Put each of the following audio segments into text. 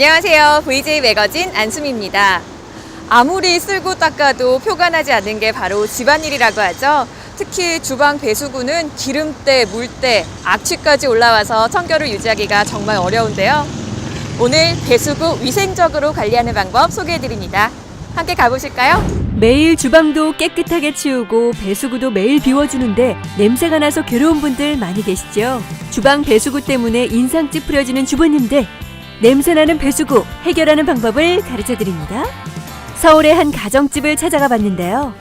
안녕하세요. VJ 매거진 안수미입니다. 아무리 쓸고 닦아도 표가 나지 않는 게 바로 집안일이라고 하죠. 특히 주방 배수구는 기름때, 물때, 악취까지 올라와서 청결을 유지하기가 정말 어려운데요. 오늘 배수구 위생적으로 관리하는 방법 소개해드립니다. 함께 가보실까요? 매일 주방도 깨끗하게 치우고 배수구도 매일 비워주는데 냄새가 나서 괴로운 분들 많이 계시죠? 주방 배수구 때문에 인상 찌푸려지는 주부님들, 냄새나는 배수구 해결하는 방법을 가르쳐드립니다. 서울의 한 가정집을 찾아가 봤는데요.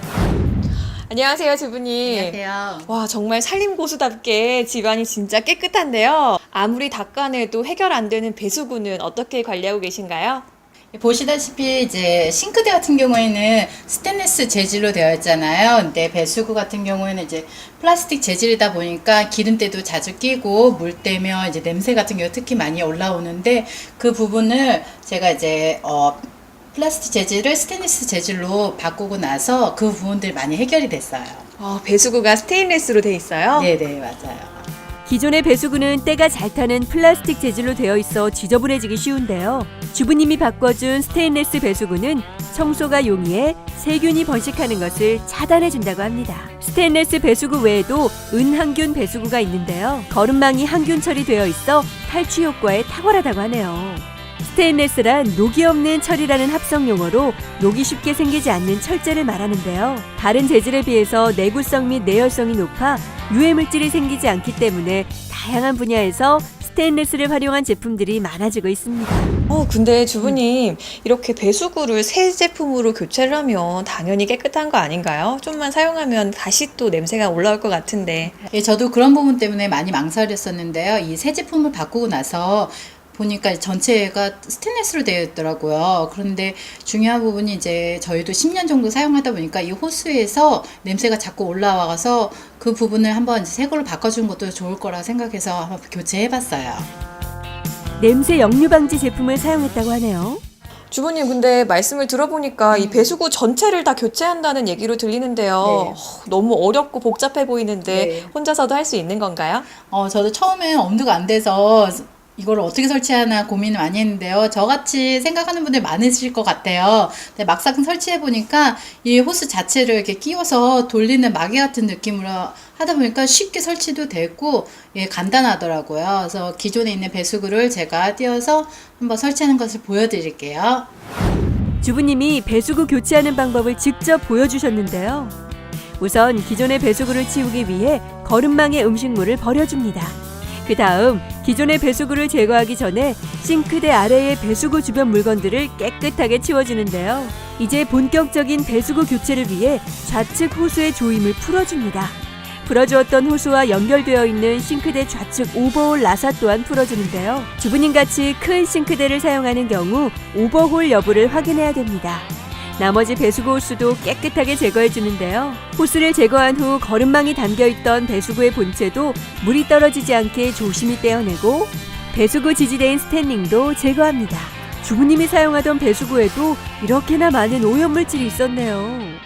안녕하세요, 주부님. 안녕하세요. 와, 정말 살림고수답게 집안이 진짜 깨끗한데요. 아무리 닦아내도 해결 안 되는 배수구는 어떻게 관리하고 계신가요? 보시다시피 이제 싱크대 같은 경우에는 스테인리스 재질로 되어 있잖아요. 근데 배수구 같은 경우에는 이제 플라스틱 재질이다 보니까 기름때도 자주 끼고 물 때면 이제 냄새 같은 경우 특히 많이 올라오는데 그 부분을 제가 이제 플라스틱 재질을 스테인리스 재질로 바꾸고 나서 그 부분들이 많이 해결이 됐어요. 배수구가 스테인리스로 돼 있어요? 네네, 맞아요. 기존의 배수구는 때가 잘 타는 플라스틱 재질로 되어 있어 지저분해지기 쉬운데요. 주부님이 바꿔준 스테인리스 배수구는 청소가 용이해 세균이 번식하는 것을 차단해준다고 합니다. 스테인리스 배수구 외에도 은항균 배수구가 있는데요. 거름망이 항균 처리되어 있어 탈취 효과에 탁월하다고 하네요. 스테인리스란 녹이 없는 철이라는 합성 용어로 녹이 쉽게 생기지 않는 철제를 말하는데요. 다른 재질에 비해서 내구성 및 내열성이 높아 유해 물질이 생기지 않기 때문에 다양한 분야에서 스테인리스를 활용한 제품들이 많아지고 있습니다. 근데 주부님, 이렇게 배수구를 새 제품으로 교체를 하면 당연히 깨끗한 거 아닌가요? 좀만 사용하면 다시 또 냄새가 올라올 것 같은데. 예, 저도 그런 부분 때문에 많이 망설였었는데요. 이 새 제품을 바꾸고 나서 보니까 전체가 스테인리스로 되어 있더라고요. 그런데 중요한 부분이 이제 저희도 10년 정도 사용하다 보니까 이 호스에서 냄새가 자꾸 올라와서 그 부분을 한번 새 걸로 바꿔주는 것도 좋을 거라 생각해서 한번 교체해봤어요. 냄새 역류 방지 제품을 사용했다고 하네요. 주부님, 근데 말씀을 들어보니까 이 배수구 전체를 다 교체한다는 얘기로 들리는데요. 네. 너무 어렵고 복잡해 보이는데 네. 혼자서도 할 수 있는 건가요? 저도 처음에는 엄두가 안 돼서 이걸 어떻게 설치하나 고민을 많이 했는데요. 저같이 생각하는 분들 많으실 것 같아요. 근데 막상 설치해 보니까 이 호스 자체를 이렇게 끼워서 돌리는 마개 같은 느낌으로 하다 보니까 쉽게 설치도 되고 간단하더라고요. 그래서 기존에 있는 배수구를 제가 띄워서 한번 설치하는 것을 보여드릴게요. 주부님이 배수구 교체하는 방법을 직접 보여주셨는데요. 우선 기존의 배수구를 치우기 위해 거름망에 음식물을 버려줍니다. 그 다음 기존의 배수구를 제거하기 전에 싱크대 아래의 배수구 주변 물건들을 깨끗하게 치워주는데요. 이제 본격적인 배수구 교체를 위해 좌측 호수의 조임을 풀어줍니다. 풀어주었던 호수와 연결되어 있는 싱크대 좌측 오버홀 나사 또한 풀어주는데요. 주부님같이 큰 싱크대를 사용하는 경우 오버홀 여부를 확인해야 됩니다. 나머지 배수구 호스도 깨끗하게 제거해 주는데요. 호스를 제거한 후 거름망이 담겨있던 배수구의 본체도 물이 떨어지지 않게 조심히 떼어내고 배수구 지지대인 스탠링도 제거합니다. 주부님이 사용하던 배수구에도 이렇게나 많은 오염물질이 있었네요.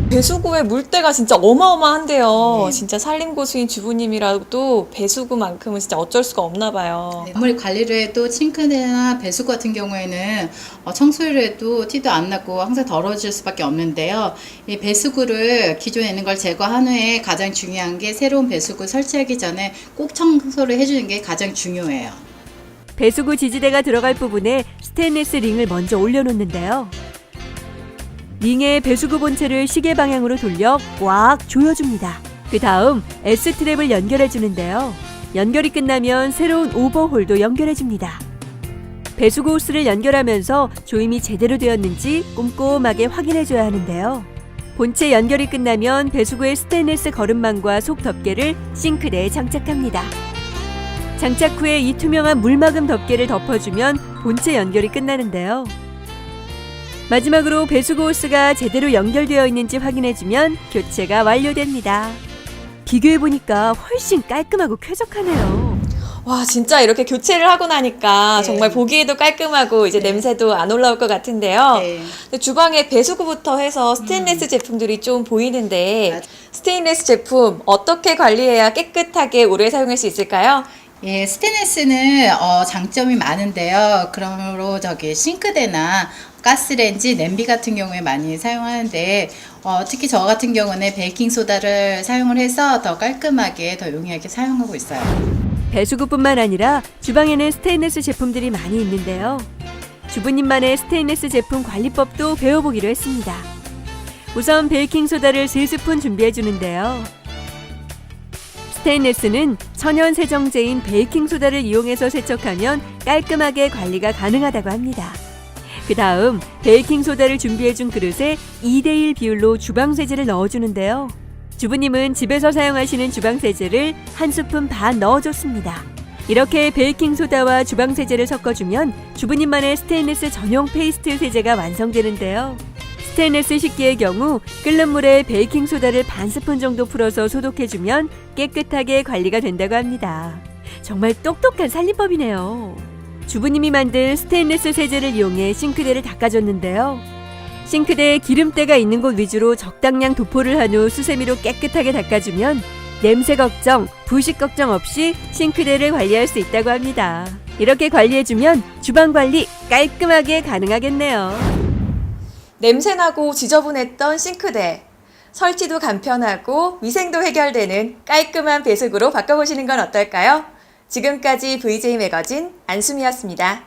배수구의 물때가 진짜 어마어마한데요. 네. 진짜 살림고수인 주부님이라도 배수구만큼은 진짜 어쩔 수가 없나 봐요. 아무리 관리를 해도 싱크대나 배수구 같은 경우에는 청소를 해도 티도 안 나고 항상 더러워질 수밖에 없는데요. 이 배수구를 기존에 있는 걸 제거한 후에 가장 중요한 게 새로운 배수구 설치하기 전에 꼭 청소를 해주는 게 가장 중요해요. 배수구 지지대가 들어갈 부분에 스테인리스 링을 먼저 올려놓는데요. 링의 배수구 본체를 시계 방향으로 돌려 꽉 조여줍니다. 그 다음 S트랩을 연결해주는데요. 연결이 끝나면 새로운 오버홀도 연결해줍니다. 배수구 호스를 연결하면서 조임이 제대로 되었는지 꼼꼼하게 확인해줘야 하는데요. 본체 연결이 끝나면 배수구의 스테인리스 거름망과 속 덮개를 싱크대에 장착합니다. 장착 후에 이 투명한 물막음 덮개를 덮어주면 본체 연결이 끝나는데요. 마지막으로 배수구 호스가 제대로 연결되어 있는지 확인해주면 교체가 완료됩니다. 비교해보니까 훨씬 깔끔하고 쾌적하네요. 와, 진짜 이렇게 교체를 하고 나니까 네. 정말 보기에도 깔끔하고 이제 네. 냄새도 안 올라올 것 같은데요. 네. 근데 주방에 배수구부터 해서 스테인리스 제품들이 좀 보이는데 맞아. 스테인리스 제품 어떻게 관리해야 깨끗하게 오래 사용할 수 있을까요? 예, 스테인리스는 장점이 많은데요. 그러므로 싱크대나 가스레인지, 냄비 같은 경우에 많이 사용하는데 특히 저 같은 경우는 베이킹 소다를 사용을 해서 더 깔끔하게, 더 용이하게 사용하고 있어요. 배수구뿐만 아니라 주방에는 스테인리스 제품들이 많이 있는데요. 주부님만의 스테인리스 제품 관리법도 배워보기로 했습니다. 우선 베이킹소다를 3스푼 준비해 주는데요. 스테인리스는 천연 세정제인 베이킹소다를 이용해서 세척하면 깔끔하게 관리가 가능하다고 합니다. 그 다음 베이킹소다를 준비해준 그릇에 2:1 비율로 주방세제를 넣어주는데요. 주부님은 집에서 사용하시는 주방세제를 1스푼 반 넣어줬습니다. 이렇게 베이킹소다와 주방세제를 섞어주면 주부님만의 스테인리스 전용 페이스트 세제가 완성되는데요. 스테인리스 식기의 경우 끓는 물에 베이킹소다를 반 스푼 정도 풀어서 소독해주면 깨끗하게 관리가 된다고 합니다. 정말 똑똑한 살림법이네요. 주부님이 만든 스테인리스 세제를 이용해 싱크대를 닦아줬는데요. 싱크대에 기름때가 있는 곳 위주로 적당량 도포를 한 후 수세미로 깨끗하게 닦아주면 냄새 걱정, 부식 걱정 없이 싱크대를 관리할 수 있다고 합니다. 이렇게 관리해주면 주방 관리 깔끔하게 가능하겠네요. 냄새나고 지저분했던 싱크대. 설치도 간편하고 위생도 해결되는 깔끔한 배수구로 바꿔보시는 건 어떨까요? 지금까지 VJ 매거진 안수미였습니다.